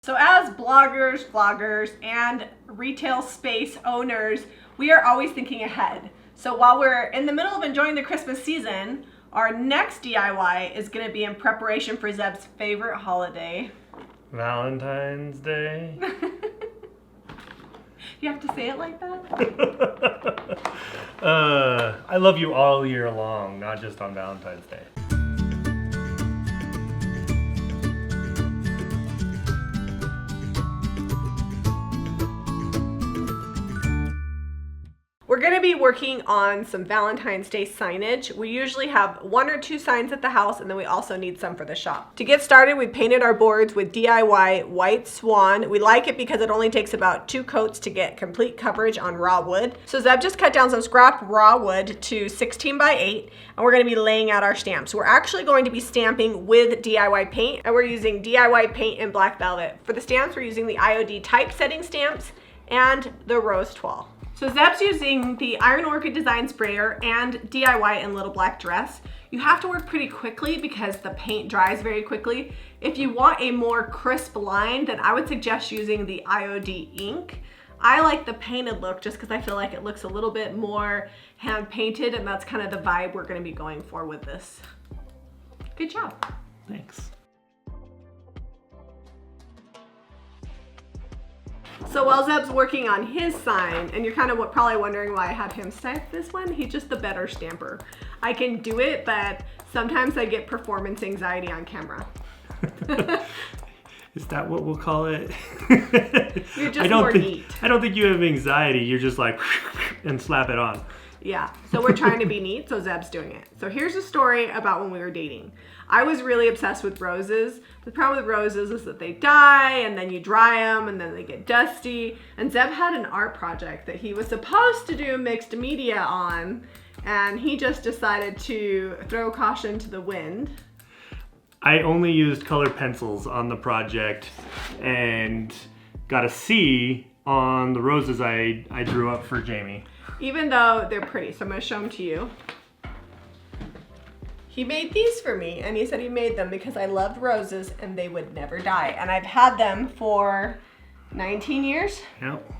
So as bloggers, vloggers, and retail space owners, we are always thinking ahead. So while we're in the middle of enjoying the Christmas season, our next DIY is going to be in preparation for Zeb's favorite holiday. Valentine's Day. You have to say it like that? I love you all year long, not just on Valentine's Day. We're going to be working on some Valentine's Day signage. We usually have 1 or 2 signs at the house, and then we also need some for the shop. To get started, we painted our boards with DIY white Swan. We like it because it only takes about 2 coats to get complete coverage on raw wood. So Zeb just cut down some scrap raw wood to 16 by 8, and we're going to be laying out our stamps. We're actually going to be stamping with DIY paint, and we're using DIY paint in black velvet. For the stamps, we're using the IOD typesetting stamps and the rose toile. So Zeb's using the Iron Orchid Design Sprayer and DIY in Little Black Dress. You have to work pretty quickly because the paint dries very quickly. If you want a more crisp line, then I would suggest using the IOD ink. I like the painted look just because I feel like it looks a little bit more hand painted, and that's kind of the vibe we're going to be going for with this. Good job. Thanks. So while Zeb's working on his sign, and you're kind of probably wondering why I had him stamp this one, he's just the better stamper. I can do it, but sometimes I get performance anxiety on camera. Is that what we'll call it? You're just more neat. I don't think you have anxiety. You're just like, and slap it on. Yeah, so we're trying to be neat, so Zeb's doing it. So here's a story about when we were dating. I was really obsessed with roses. The problem with roses is that they die, and then you dry them, and then they get dusty. And Zeb had an art project that he was supposed to do mixed media on, and he just decided to throw caution to the wind. I only used colored pencils on the project and got a C on the roses I drew up for Jami. Even though they're pretty, so I'm gonna show them to you. He made these for me, and he said he made them because I loved roses and they would never die. And I've had them for 19 years. Yep.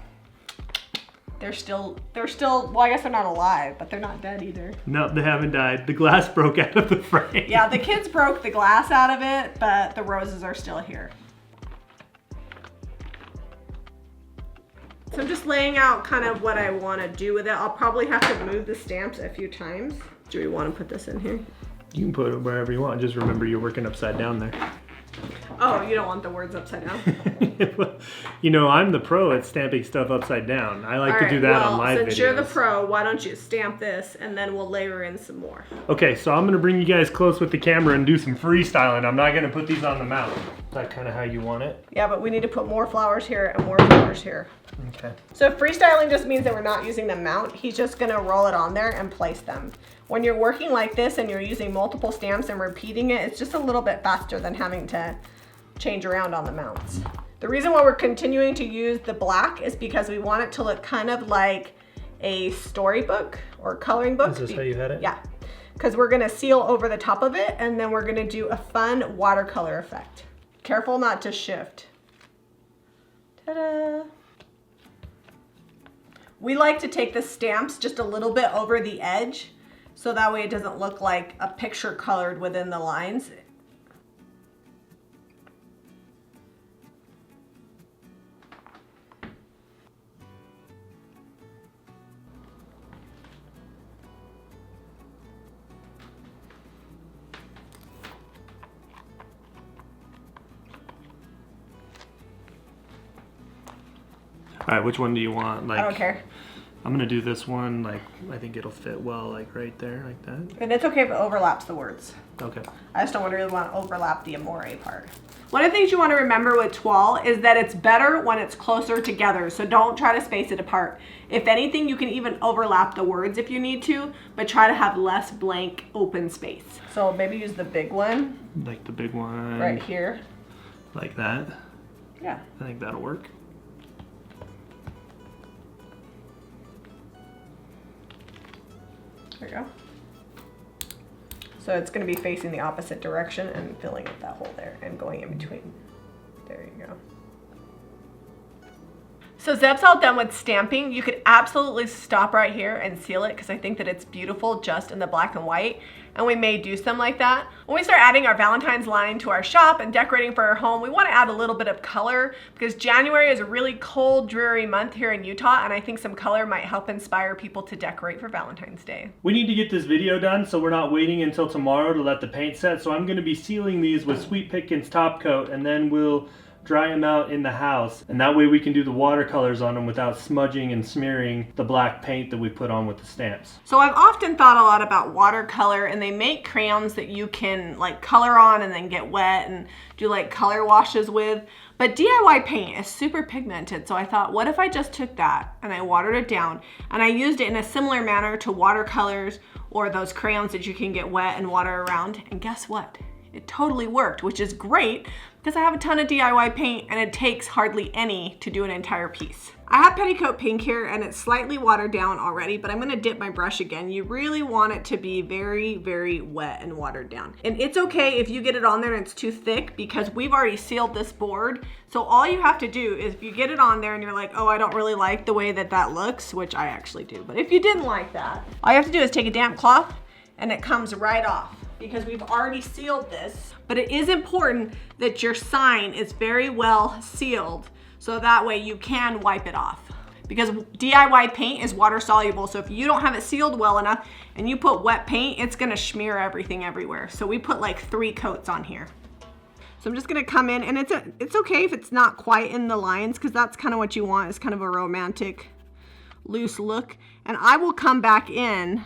They're still, well, I guess they're not alive, but they're not dead either. No, they haven't died. The glass broke out of the frame. Yeah, the kids broke the glass out of it, but the roses are still here. So I'm just laying out kind of what I want to do with it. I'll probably have to move the stamps a few times. Do we want to put this in here? You can put it wherever you want. Just remember you're working upside down there. Oh, you don't want the words upside down? You know, I'm the pro at stamping stuff upside down. I like to do that on live videos. Since you're the pro, why don't you stamp this and then we'll layer in some more. Okay, so I'm going to bring you guys close with the camera and do some freestyling. I'm not going to put these on the mount. Is that kind of how you want it? Yeah, but we need to put more flowers here and more flowers here. Okay. So freestyling just means that we're not using the mount. He's just going to roll it on there and place them. When you're working like this and you're using multiple stamps and repeating it, it's just a little bit faster than having to change around on the mounts. The reason why we're continuing to use the black is because we want it to look kind of like a storybook or coloring book. Is this how you had it? Yeah, because we're gonna seal over the top of it, and then we're gonna do a fun watercolor effect. Careful not to shift. Ta-da! We like to take the stamps just a little bit over the edge, so that way it doesn't look like a picture colored within the lines. All right, which one do you want? Like, I don't care. I'm gonna do this one. Like, I think it'll fit well, like right there, like that. And it's okay if it overlaps the words. Okay. I just don't really want to overlap the amore part. One of the things you want to remember with toile is that it's better when it's closer together, so don't try to space it apart. If anything, you can even overlap the words if you need to, but try to have less blank open space. So maybe use the big one. Like the big one. Right here. Like that. Yeah. I think that'll work. There you go. So it's going to be facing the opposite direction and filling up that hole there and going in between. There you go. So Zeb's all done with stamping. You could absolutely stop right here and seal it because I think that it's beautiful just in the black and white. And we may do some like that. When we start adding our Valentine's line to our shop and decorating for our home, we want to add a little bit of color because January is a really cold, dreary month here in Utah, and I think some color might help inspire people to decorate for Valentine's Day. We need to get this video done, so we're not waiting until tomorrow to let the paint set. So I'm going to be sealing these with Sweet Pickins top coat, and then we'll dry them out in the house, and that way we can do the watercolors on them without smudging and smearing the black paint that we put on with the stamps. So I've often thought a lot about watercolor, and they make crayons that you can like color on and then get wet and do like color washes with. But DIY paint is super pigmented, so I thought, what if I just took that and I watered it down and I used it in a similar manner to watercolors or those crayons that you can get wet and water around, and guess what? It totally worked, which is great because I have a ton of DIY paint and it takes hardly any to do an entire piece. I have Petticoat pink here and it's slightly watered down already, but I'm gonna dip my brush again. You really want it to be very, very wet and watered down. And it's okay if you get it on there and it's too thick because we've already sealed this board. So all you have to do is if you get it on there and you're like, oh, I don't really like the way that that looks, which I actually do, but if you didn't like that, all you have to do is take a damp cloth and it comes right off, because we've already sealed this. But it is important that your sign is very well sealed so that way you can wipe it off. Because DIY paint is water soluble, so if you don't have it sealed well enough and you put wet paint, it's gonna smear everything everywhere. So we put like 3 coats on here. So I'm just gonna come in, and it's okay if it's not quite in the lines, because that's kind of what you want, is kind of a romantic, loose look. And I will come back in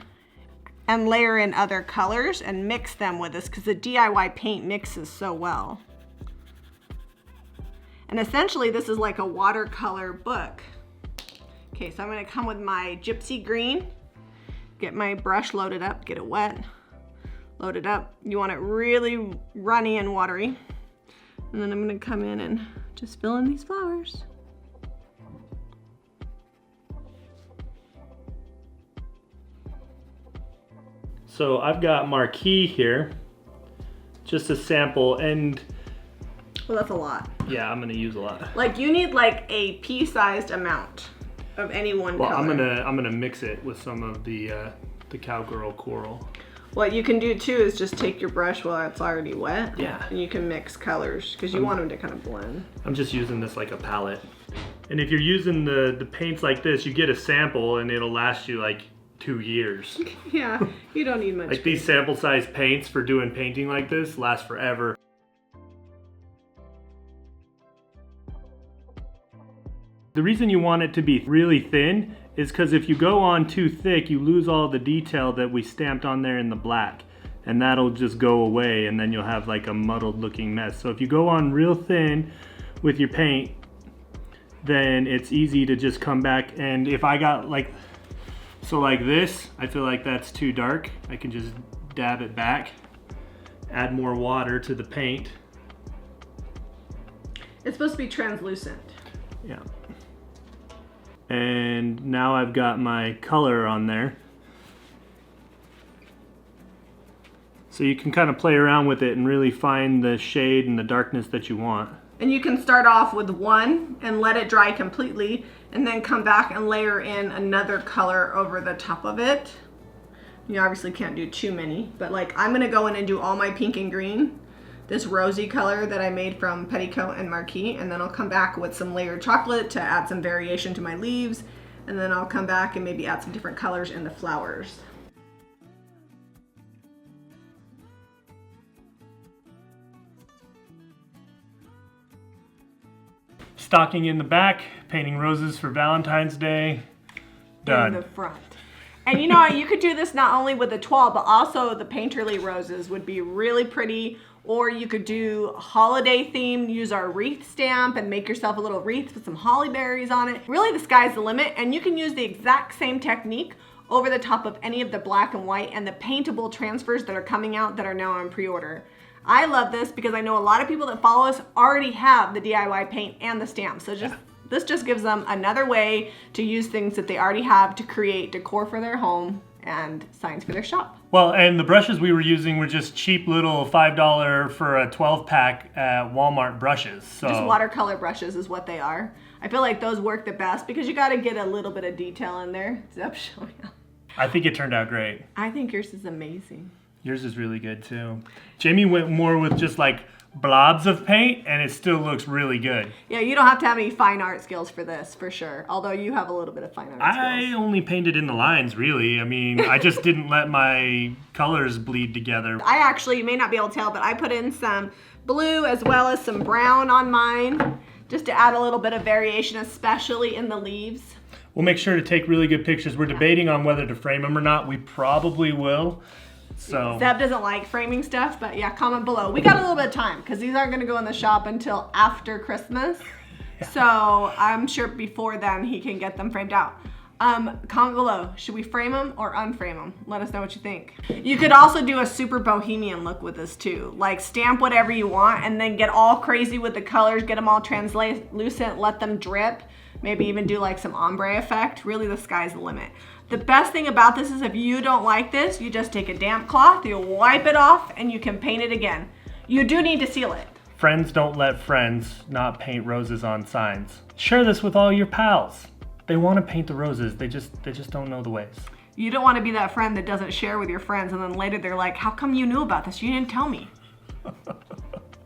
and layer in other colors and mix them with this because the DIY paint mixes so well. And essentially this is like a watercolor book. Okay, so I'm gonna come with my Gypsy green, get my brush loaded up, get it wet, load it up. You want it really runny and watery. And then I'm gonna come in and just fill in these flowers. So I've got Marquee here, just a sample, and well, that's a lot. yeah, I'm gonna use a lot. Like you need like a pea-sized amount of any one color. I'm gonna mix it with some of the cowgirl coral. What you can do too is just take your brush while it's already wet. Yeah. And you can mix colors because you want them to kind of blend. I'm just using this like a palette. And if you're using the paints like this, you get a sample and it'll last you like 2 years. Yeah, you don't need much. Like these sample size paints for doing painting like this last forever. The reason you want it to be really thin is because if you go on too thick, you lose all the detail that we stamped on there in the black, and that'll just go away, and then you'll have like a muddled looking mess. So if you go on real thin with your paint, then it's easy to just come back. And if I got like this, I feel like that's too dark, I can just dab it back, add more water to the paint. It's supposed to be translucent. Yeah. And now I've got my color on there. So you can kind of play around with it and really find the shade and the darkness that you want. And you can start off with one and let it dry completely, and then come back and layer in another color over the top of it. You obviously can't do too many, but like I'm gonna go in and do all my pink and green, this rosy color that I made from Petticoat and Marquee, and then I'll come back with some layered chocolate to add some variation to my leaves, and then I'll come back and maybe add some different colors in the flowers. Stocking in the back, painting roses for Valentine's Day. Done. In the front. And you know, you could do this not only with the toile, but also the painterly roses would be really pretty. Or you could do holiday themed, use our wreath stamp and make yourself a little wreath with some holly berries on it. Really, the sky's the limit, and you can use the exact same technique over the top of any of the black and white and the paintable transfers that are coming out that are now on pre-order. I love this because I know a lot of people that follow us already have the DIY paint and the stamp. So this just gives them another way to use things that they already have to create decor for their home and signs for their shop. Well, and the brushes we were using were just cheap little $5 for a 12-pack at Walmart brushes. So just watercolor brushes is what they are. I feel like those work the best because you got to get a little bit of detail in there. Zep, show me. I think it turned out great. I think yours is amazing. Yours is really good too. Jamie went more with just like blobs of paint, and it still looks really good. Yeah, you don't have to have any fine art skills for this, for sure. Although you have a little bit of fine art skills. I only painted in the lines, really. I mean, I just didn't let my colors bleed together. I actually, you may not be able to tell, but I put in some blue as well as some brown on mine, just to add a little bit of variation, especially in the leaves. We'll make sure to take really good pictures. We're debating on whether to frame them or not. We probably will. So Zeb doesn't like framing stuff, but yeah, comment below. We got a little bit of time because these aren't going to go in the shop until after Christmas. Yeah. So I'm sure before then he can get them framed out. Comment below, should we frame them or unframe them? Let us know what you think. You could also do a super bohemian look with this too. Like stamp whatever you want and then get all crazy with the colors, get them all translucent, let them drip. Maybe even do like some ombre effect. Really, the sky's the limit. The best thing about this is if you don't like this, you just take a damp cloth, you wipe it off, and you can paint it again. You do need to seal it. Friends don't let friends not paint roses on signs. Share this with all your pals. They want to paint the roses, they just don't know the ways. You don't want to be that friend that doesn't share with your friends and then later they're like, how come you knew about this? You didn't tell me.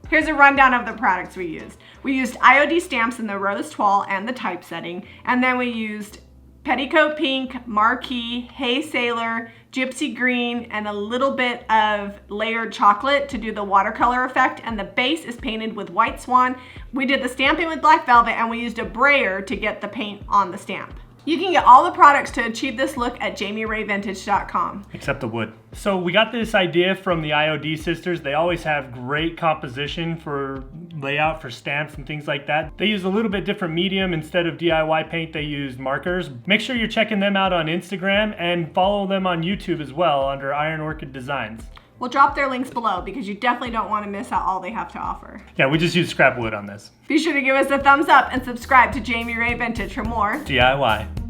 Here's a rundown of the products we used. We used IOD stamps in the rose toile and the typesetting, and then we used Petticoat pink, Marquee, Hey Sailor, Gypsy green, and a little bit of layered chocolate to do the watercolor effect, and the base is painted with white Swan. We did the stamping with black velvet, and we used a brayer to get the paint on the stamp. You can get all the products to achieve this look at jamiray.vintage.com. Except the wood. So we got this idea from the IOD sisters. They always have great composition for layout for stamps and things like that. They use a little bit different medium. Instead of DIY paint, they use markers. Make sure you're checking them out on Instagram and follow them on YouTube as well under Iron Orchid Designs. We'll drop their links below because you definitely don't want to miss out all they have to offer. Yeah, we just use scrap wood on this. Be sure to give us a thumbs up and subscribe to Jami Ray Vintage for more DIY.